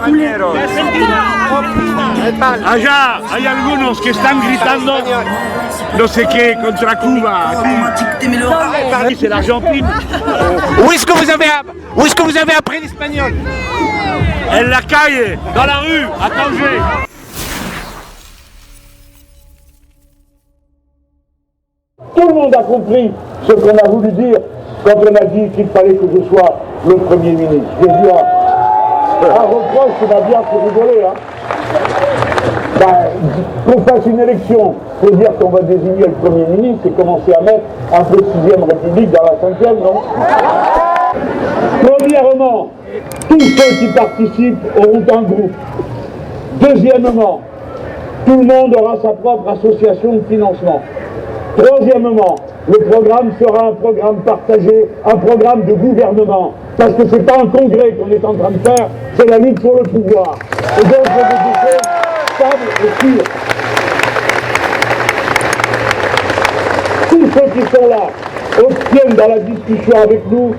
compañeros. Allá hay algunos que están gritando no sé qué contra Cuba. Aquí. C'est l'Argentine. Où est-ce que vous avez appris l'espagnol? En la calle, dans la rue, à Tanger. Tout le monde a compris ce qu'on a voulu dire quand on a dit qu'il fallait que je sois le Premier ministre. J'ai vu un reproche qui m'a bien fait rigoler. Qu'on fasse une élection pour dire qu'on va désigner le Premier ministre, c'est commencer à mettre un peu de 6e République dans la 5e, non? Premièrement, tous ceux qui participent auront un groupe. Deuxièmement, tout le monde aura sa propre association de financement. Troisièmement, le programme sera un programme partagé, un programme de gouvernement. Parce que c'est pas un congrès qu'on est en train de faire, c'est la lutte pour le pouvoir. Et donc, je veux des choses stables et sûres. Tous ceux qui sont là obtiennent dans la discussion avec nous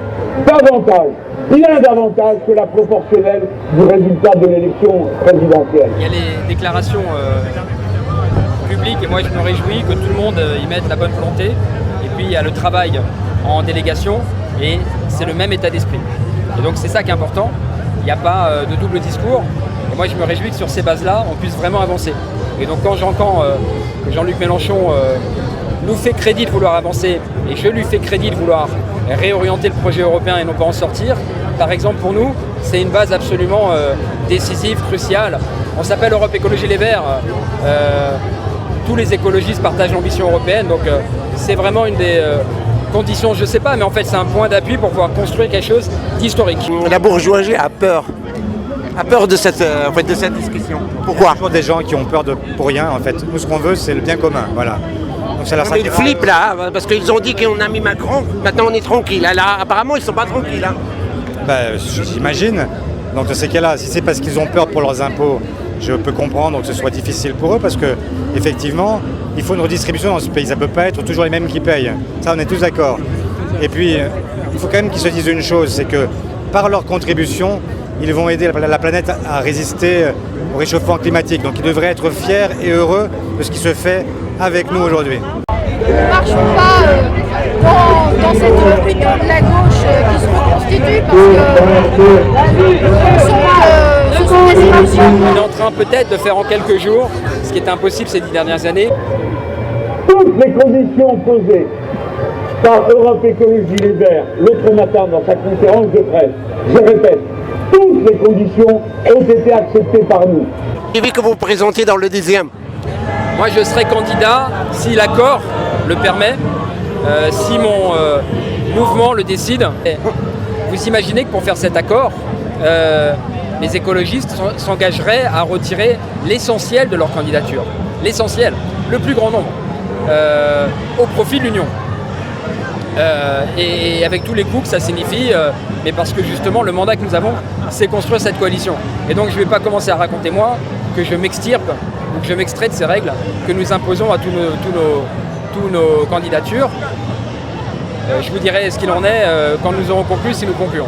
davantage, bien davantage que la proportionnelle du résultat de l'élection présidentielle. Il y a les déclarations publiques et moi je me réjouis que tout le monde y mette la bonne volonté. Et puis il y a le travail en délégation et c'est le même état d'esprit. Et donc c'est ça qui est important, il n'y a pas de double discours. Et moi je me réjouis que sur ces bases-là, on puisse vraiment avancer. Et donc quand j'entends que Jean-Luc Mélenchon nous fait crédit de vouloir avancer et je lui fais crédit de vouloir réorienter le projet européen et non pas en sortir, par exemple pour nous, c'est une base absolument décisive, cruciale. On s'appelle Europe Écologie Les Verts. Tous les écologistes partagent l'ambition européenne, donc c'est vraiment une des conditions, je ne sais pas, mais en fait c'est un point d'appui pour pouvoir construire quelque chose d'historique. La bourgeoisie a peur de cette discussion. Pourquoi? Il y a toujours des gens qui ont peur pour rien en fait. Nous ce qu'on veut c'est le bien commun, voilà. Donc c'est la Ils flippent là, parce qu'ils ont dit qu'on a mis Macron, maintenant on est tranquille. Là, apparemment ils sont pas tranquilles. J'imagine. Donc dans ces cas-là, si c'est parce qu'ils ont peur pour leurs impôts, je peux comprendre que ce soit difficile pour eux parce que effectivement, il faut une redistribution dans ce pays. Ça ne peut pas être toujours les mêmes qui payent. Ça, on est tous d'accord. Et puis, il faut quand même qu'ils se disent une chose, c'est que par leur contribution, ils vont aider la planète à résister au réchauffement climatique. Donc, ils devraient être fiers et heureux de ce qui se fait avec nous aujourd'hui. Nous ne marchons pas dans cette union de la gauche qui se reconstitue parce que ce sont des illusions. On est en train peut-être de faire en quelques jours ce qui était impossible ces 10 dernières années. Toutes les conditions posées par Europe Écologie Les Verts l'autre matin dans sa conférence de presse, je répète, toutes les conditions ont été acceptées par nous. J'ai vu que vous vous présentiez dans le 10e. Moi je serai candidat si l'accord le permet, si mon mouvement le décide. Vous imaginez que pour faire cet accord, les écologistes s'engageraient à retirer l'essentiel de leur candidature. L'essentiel, le plus grand nombre, au profit de l'Union. Et avec tous les coûts que ça signifie, mais parce que justement le mandat que nous avons, c'est construire cette coalition. Et donc je ne vais pas commencer à raconter moi que je m'extirpe ou que je m'extrais de ces règles que nous imposons à tous nos candidatures. Je vous dirai ce qu'il en est quand nous aurons conclu, si nous concluons.